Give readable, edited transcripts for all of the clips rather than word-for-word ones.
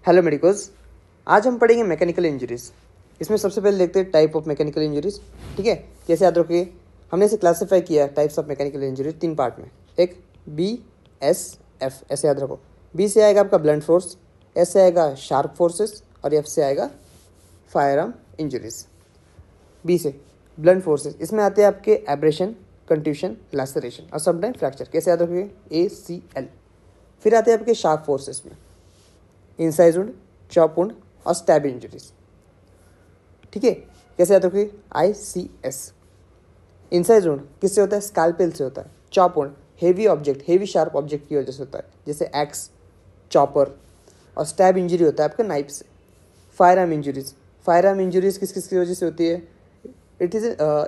Hello medicos, आज हम पढ़ेंगे मैकेनिकल इंजरीज। इसमें सबसे पहले देखते हैं टाइप ऑफ मैकेनिकल इंजरीज। ठीक है, कैसे याद रखिए, हमने इसे क्लासीफाई किया types of mechanical injuries 3 part में। एक BSF, ऐसे याद रखो। बी से आएगा आपका ब्लंट फोर्स, एस से आएगा शार्प फोर्सेस और एफ से आएगा फायर आर्म इंजरीज। बी से ब्लंट फोर्सेस, इसमें आते हैं आपके एब्रेशन, कंट्यूशन, लैसरेशन और समटाइम फ्रैक्चर। कैसे याद रखिए, ACL। फिर आते हैं आपके शार्प फोर्सेस में इंसाइज वुंड, चॉप वुंड और स्टैब इंजरीज। ठीक है, कैसे याद रखिए, ICS। इंसाइज वुंड किससे होता है, स्कैल्पेल से होता है। Chop wound heavy object, heavy sharp object की वजह से होता है, जैसे एक्स, चॉपर। और स्टैब इंजरी होता है आपका नाइफ से। Fire arm injuries, fire arm injuries किस किस की वजह से होती है,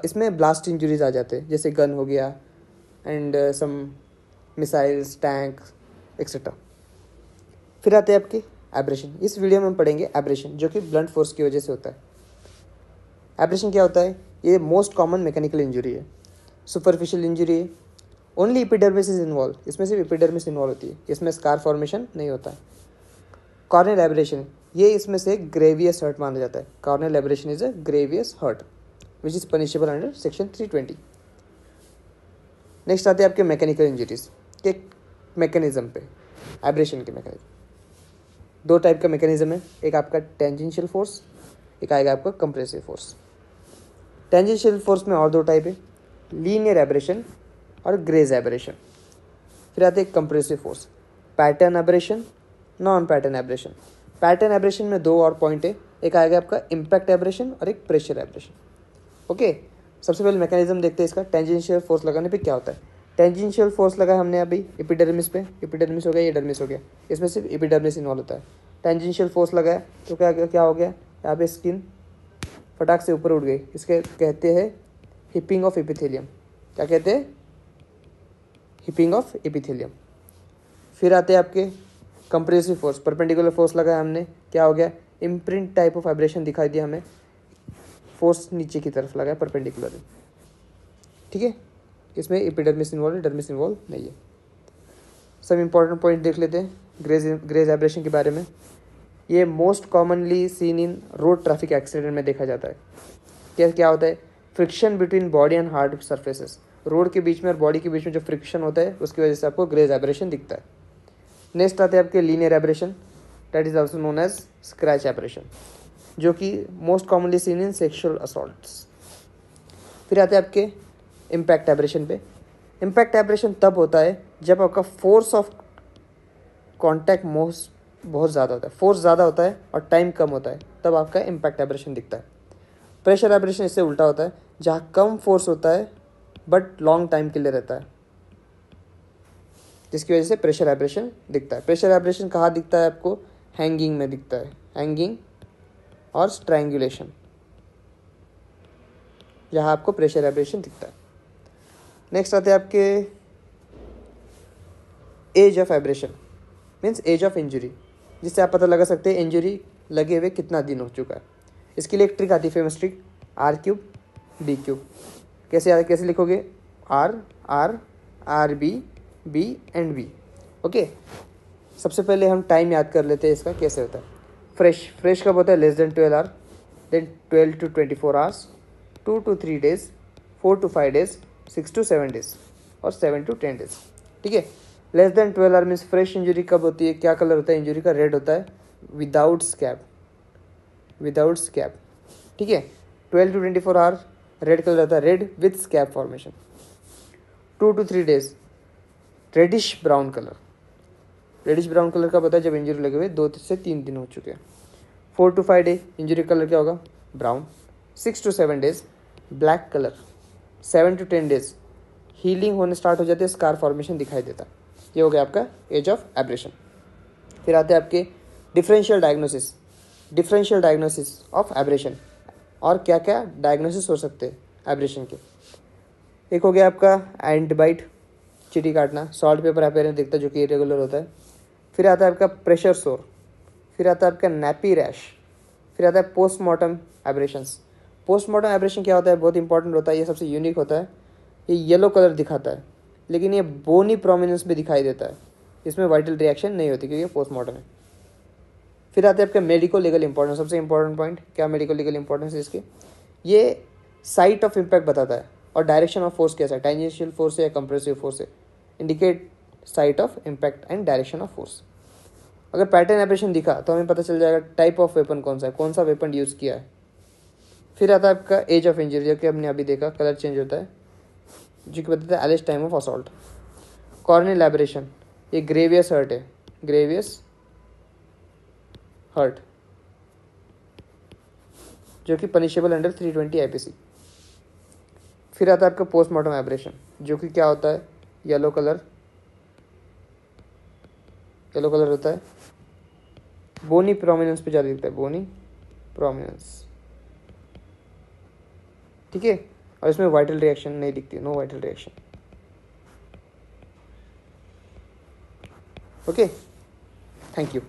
इसमें ब्लास्ट इंजरीज आ जाते हैं, जैसे गन हो गया and some missiles, tank etcetera. फिर आते हैं आपके एब्रेशन। इस वीडियो में हम पढ़ेंगे एब्रेशन, जो कि ब्लंट फोर्स की वजह से होता है। एब्रेशन क्या होता है, ये मोस्ट कॉमन मैकेनिकल इंजरी है, सुपरफिशियल इंजरी है। ओनली एपिडर्मिस इज इन्वॉल्व, इसमें सिर्फ एपिडर्मिस इन्वॉल्व होती है, इसमें स्कार फॉर्मेशन नहीं होता है। कॉर्नियल एब्रेशन, ये इसमें से ग्रेवियस हर्ट माना जाता है। Corneal abrasion is a grievous hurt which is punishable under section 320। Next आते हैं आपके मैकेनिकल इंजरीज के मैकेनिज्म पे। एब्रेशन के मैकेनिज्म 2 टाइप का मैकेनिज्म है, एक आपका टेंजेंशियल फोर्स, एक आएगा आपका कंप्रेसिव फोर्स। टेंजेंशियल फोर्स में और 2 टाइप है, लीनियर एब्रेशन और ग्रेज एब्रेशन। फिर आते हैं compressive force, pattern abrasion, non pattern abrasion. Pattern abrasion में 2 और पॉइंट है, एक आएगा आपका इम्पैक्ट एब्रेशन और एक प्रेशर एब्रेशन। ओके, सबसे पहले मैकेनिज्म देखते हैं इसका। टेंजेंशियल फोर्स लगाने पे क्या होता है। टेंजेंशियल फोर्स लगा हमने अभी एपिडर्मिस पे, एपिडर्मिस हो गया, ये डर्मिस हो गया, इसमें सिर्फ एपिडर्मिस इन्वॉल्व होता है। टेंजेंशियल फोर्स लगाया तो क्या हो गया, यहाँ पे स्किन फटाक से ऊपर उठ गई, इसके कहते हैं हिपिंग ऑफ एपिथेलियम। क्या कहते हैं, हिपिंग ऑफ एपिथेलियम। फिर आते हैं आपके कंप्रेसिव फोर्स, परपेंडिकुलर फोर्स लगाया हमने, क्या हो गया, इम्प्रिंट टाइप ऑफ एब्रेशन दिखाई दिया हमें, फोर्स नीचे की तरफ लगाया परपेंडिकुलर। ठीक है, इसमें एपिडर्मिस इन्वॉल्व है, डर्मिस इन्वॉल्व नहीं है। सब इंपॉर्टेंट पॉइंट देख लेते हैं ग्रेज एब्रेशन के बारे में। ये मोस्ट कॉमनली सीन इन रोड ट्रैफिक एक्सीडेंट में देखा जाता है। क्या होता है, friction between body and hard surfaces. Road के बीच में और बॉडी के बीच में जो फ्रिक्शन होता है, उसकी वजह से आपको ग्रेज एब्रेशन दिखता है। नेक्स्ट आते हैं आपके linear abrasion, that is also known as scratch abrasion, जो कि most commonly seen in sexual assaults. फिर आते हैं आपके इम्पैक्ट एब्रेशन पे। इम्पैक्ट एब्रेशन तब होता है जब आपका फोर्स ऑफ कॉन्टैक्ट बहुत ज़्यादा होता है, फोर्स ज़्यादा होता है और टाइम कम होता है, तब आपका इम्पैक्ट एब्रेशन दिखता है। प्रेशर एब्रेशन इससे उल्टा होता है, जहाँ कम फोर्स होता है बट लॉन्ग टाइम के लिए रहता है, जिसकी वजह से प्रेशर एब्रेशन दिखता है। प्रेशर एब्रेशन कहाँ दिखता है आपको, हैंगिंग में दिखता है, हैंगिंग और स्ट्रैंगुलेशन, जहाँ आपको प्रेशर एब्रेशन दिखता है। नेक्स्ट आते हैं आपके age of abrasion, means age of injury, जिससे आप पता लगा सकते हैं इंजरी लगे हुए कितना दिन हो चुका है। इसके लिए एक ट्रिक आती है, फेमस ट्रिक, R3D3। कैसे लिखोगे, R एंड B। ओके, सबसे पहले हम टाइम याद कर लेते हैं इसका कैसे होता है। फ्रेश कब होता है, less than 12 hour, then 12 to 24 hours, 2 to 3 days, 4 to 5 days, 6 to 7 days और 7 to 10 डेज। ठीक है, less than 12 hour means fresh injury कब होती है, क्या कलर होता है इंजरी का, रेड होता है, विदाउट स्कैब। ठीक है, 12 to 24 आवर रेड कलर होता है, red with scab formation. 2 to 3 days reddish brown colour कब होता है, जब इंजरी लगे हुए 2 से 3 दिन हो चुके हैं। 4 to 5 डे इंजरी कलर क्या होगा, brown. 6 to 7 days black colour. 7 to 10 days healing होने स्टार्ट हो जाती है, स्कार फॉर्मेशन दिखाई देता है। ये हो गया आपका एज ऑफ एब्रेशन। फिर आते हैं आपके डिफरेंशियल डायग्नोसिस ऑफ एब्रेशन, और क्या क्या डायग्नोसिस हो सकते हैं एब्रेशन के। एक हो गया आपका एंट बाइट, चींटी काटना, सॉल्ट पेपर अपीयरेंस दिखता है जो कि इरेगुलर होता है। फिर आता है आपका प्रेशर सोर, फिर आता है आपका नैपी रैश, फिर आता है पोस्टमार्टम एब्रेशंस। पोस्टमार्टम एब्रेशन क्या होता है, बहुत इंपॉर्टेंट होता है, ये सबसे यूनिक होता है। ये येलो कलर दिखाता है, लेकिन ये बोनी प्रोमिनेंस में दिखाई देता है, इसमें वाइटल रिएक्शन नहीं होती क्योंकि ये पोस्टमार्टम है। फिर आते हैं आपके मेडिको लीगल इंपॉर्टेंस। सबसे इंपॉर्टेंट पॉइंट क्या मेडिको लीगल इंपॉर्टेंस है इसकी, ये साइट ऑफ इम्पैक्ट बताता है और डायरेक्शन ऑफ फोर्स कैसा है, टेंजेंशियल फोर्स है या कंप्रेसिव फोर्स है, indicate site of impact and direction of force. अगर पैटर्न एब्रेशन दिखा तो हमें पता चल जाएगा टाइप ऑफ वेपन कौन सा है, कौन सा वेपन यूज़ किया है। फिर आता है आपका एज ऑफ इंजरी, जो कि हमने अभी देखा कलर चेंज होता है, जो कि बताता है एलिस time of assault. Corneal abrasion, ये ग्रेवियस हर्ट है, ग्रेवियस हर्ट, जो कि पनिशेबल अंडर 320 IPC। फिर आता है आपका पोस्टमार्टम एब्रेशन, जो कि क्या होता है, येलो कलर होता है, बोनी प्रोमिनेंस पे ज़्यादा दिखता है, बोनी प्रोमिनेंस, ठीक है। और इसमें वाइटल रिएक्शन नहीं दिखती, no vital reaction. Okay, thank you.